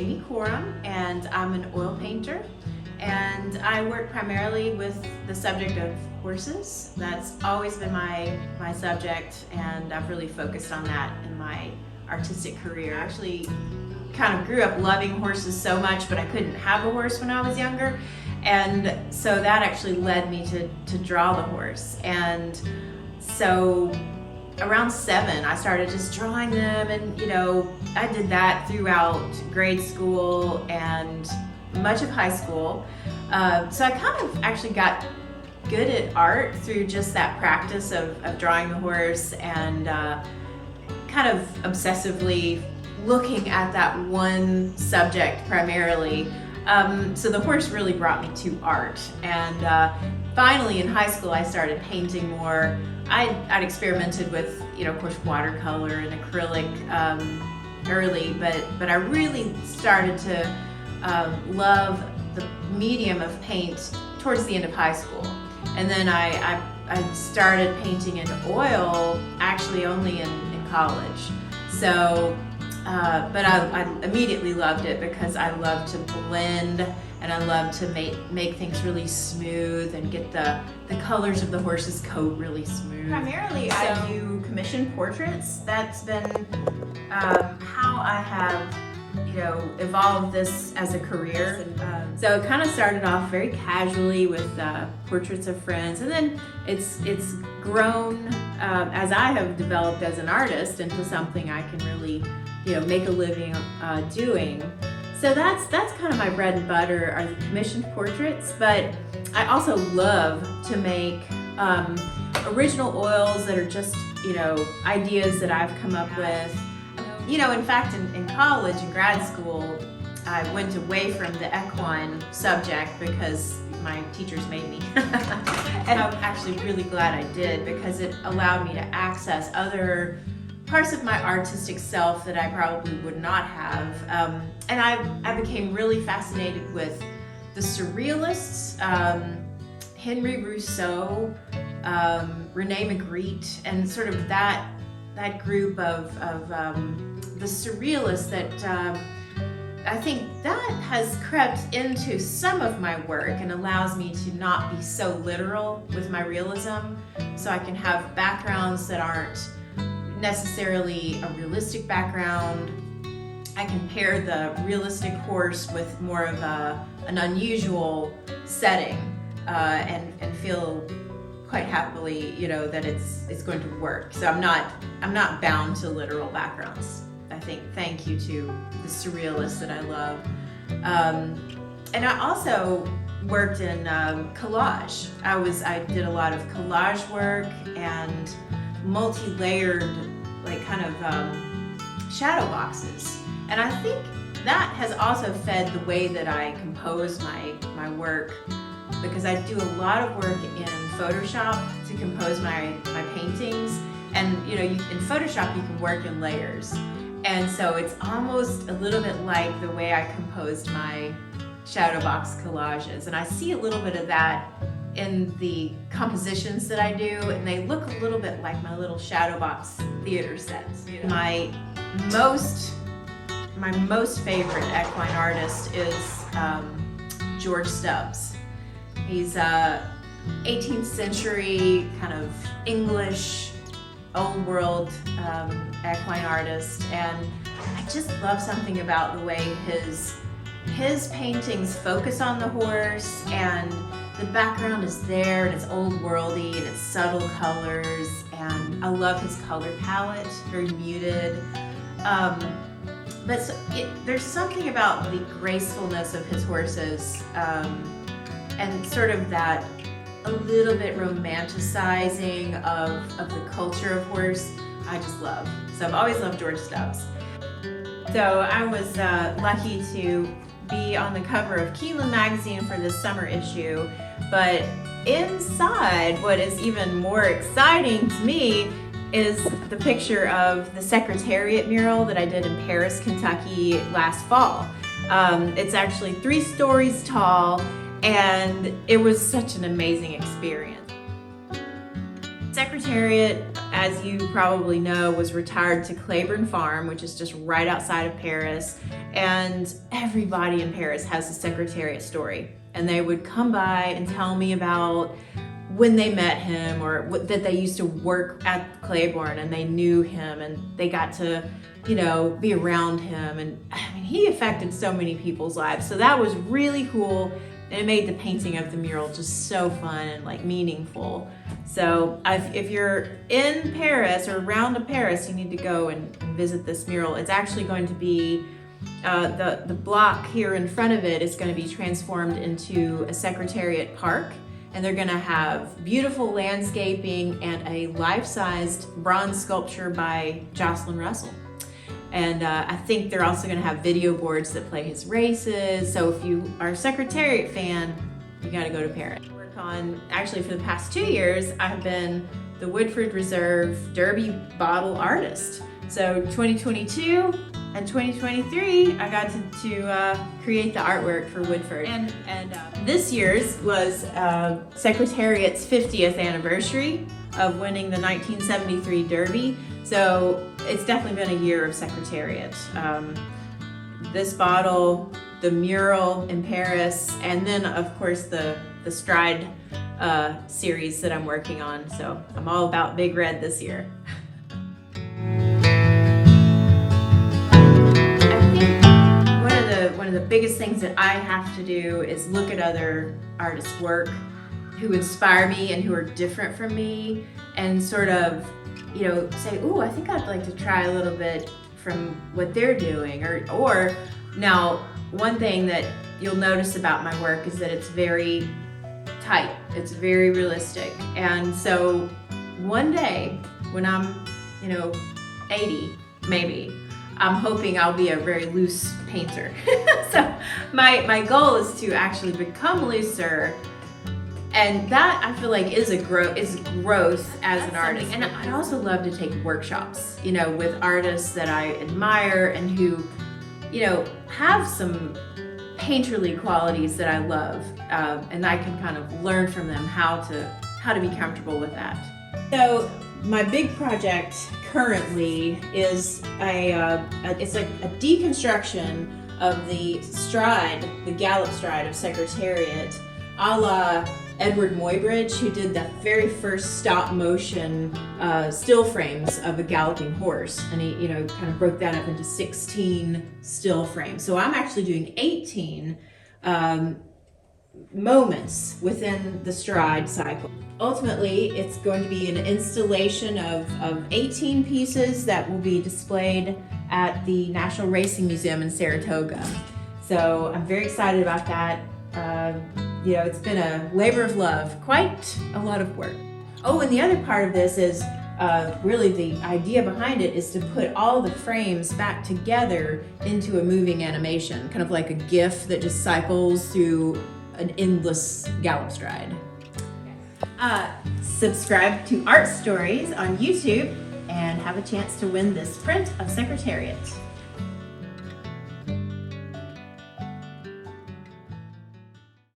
Jaime Corum, and I'm an oil painter. And I work primarily with the subject of horses. That's always been my subject, and I've really focused on that in my artistic career. I actually kind of grew up loving horses so much, but I couldn't have a horse when I was younger. And so that actually led me to draw the horse. And so around 7, I started just drawing them, and I did that throughout grade school and much of high school. So I kind of actually got good at art through just that practice of drawing the horse and kind of obsessively looking at that one subject primarily. So the horse really brought me to art. And finally in high school I started painting more. I'd experimented with, of course, watercolor and acrylic early, but I really started to love the medium of paint towards the end of high school. And then I started painting in oil actually only in college. So, but I immediately loved it because I love to blend, and I love to make things really smooth and get the colors of the horse's coat really smooth. Primarily I do commissioned portraits. That's been how I have evolved this as a career. So it kind of started off very casually with portraits of friends, and then it's grown as I have developed as an artist into something I can really make a living doing. So that's kind of my bread and butter, are the commissioned portraits, but I also love to make original oils that are just ideas that I've come up with. In fact, in college and grad school, I went away from the equine subject because my teachers made me. And I'm actually really glad I did, because it allowed me to access other parts of my artistic self that I probably would not have. And I became really fascinated with the surrealists, Henry Rousseau, Rene Magritte, and sort of that group of the surrealists that I think that has crept into some of my work and allows me to not be so literal with my realism, so I can have backgrounds that aren't necessarily a realistic background. I can pair the realistic horse with more of an unusual setting and feel quite happily that it's going to work. So I'm not bound to literal backgrounds. I think thank you to the surrealists that I love. And I also worked in collage. I did a lot of collage work and multi-layered kind of shadow boxes. And I think that has also fed the way that I compose my work, because I do a lot of work in Photoshop to compose my paintings. And in Photoshop you can work in layers. And so it's almost a little bit like the way I composed my shadow box collages. And I see a little bit of that in the compositions that I do, and they look a little bit like my little shadow box theater sets. My most favorite equine artist is George Stubbs. He's a 18th century kind of English, old world equine artist, and I just love something about the way his paintings focus on the horse, and the background is there, and it's old worldy, and it's subtle colors, and I love his color palette, very muted. But there's something about the gracefulness of his horses, and sort of that a little bit romanticizing of the culture of horse, I just love. So I've always loved George Stubbs. So I was lucky to be on the cover of Keeneland magazine for this summer issue, but inside, what is even more exciting to me is the picture of the Secretariat mural that I did in Paris, Kentucky last fall. It's actually 3 stories tall, and it was such an amazing experience. Secretariat as you probably know, was retired to Claiborne Farm, which is just right outside of Paris. And everybody in Paris has a Secretariat story. And they would come by and tell me about when they met him, or that they used to work at Claiborne and they knew him and they got to, you know, be around him. And I mean, he affected so many people's lives. So that was really cool. And it made the painting of the mural just so fun and like meaningful. So if you're in Paris or around Paris, you need to go and visit this mural. It's actually going to be, the block here in front of it is going to be transformed into a Secretariat park. And they're gonna have beautiful landscaping and a life-sized bronze sculpture by Jocelyn Russell. And I think they're also gonna have video boards that play his races. So if you are a Secretariat fan, you gotta go to Paris. Work on, actually for the past 2 years, I've been the Woodford Reserve Derby bottle artist. So 2022 and 2023, I got to create the artwork for Woodford. And this year's was Secretariat's 50th anniversary of winning the 1973 Derby. So it's definitely been a year of Secretariat. This bottle, the mural in Paris, and then of course the Stride series that I'm working on. So I'm all about Big Red this year. One of the biggest things that I have to do is look at other artists' work who inspire me and who are different from me, and sort of, you know, say, ooh, I think I'd like to try a little bit from what they're doing. Or now, one thing that you'll notice about my work is that it's very tight. It's very realistic. And so one day when I'm, you know, 80, maybe, I'm hoping I'll be a very loose painter. So my goal is to actually become looser, and that I feel like is growth as an artist. And I'd also love to take workshops, you know, with artists that I admire and who, you know, have some painterly qualities that I love, and I can kind of learn from them how to be comfortable with that. So my big project currently is it's like a deconstruction of the stride, the gallop stride of Secretariat, a la Edward Muybridge, who did the very first stop motion still frames of a galloping horse, and he, you know, kind of broke that up into 16 still frames. So I'm actually doing 18 moments within the stride cycle. Ultimately, it's going to be an installation of 18 pieces that will be displayed at the National Racing Museum in Saratoga. So I'm very excited about that. You know, it's been a labor of love, quite a lot of work. Oh, and the other part of this is really the idea behind it is to put all the frames back together into a moving animation, kind of like a GIF that just cycles through an endless gallop stride. Subscribe to ArtStories on YouTube and have a chance to win this print of Secretariat.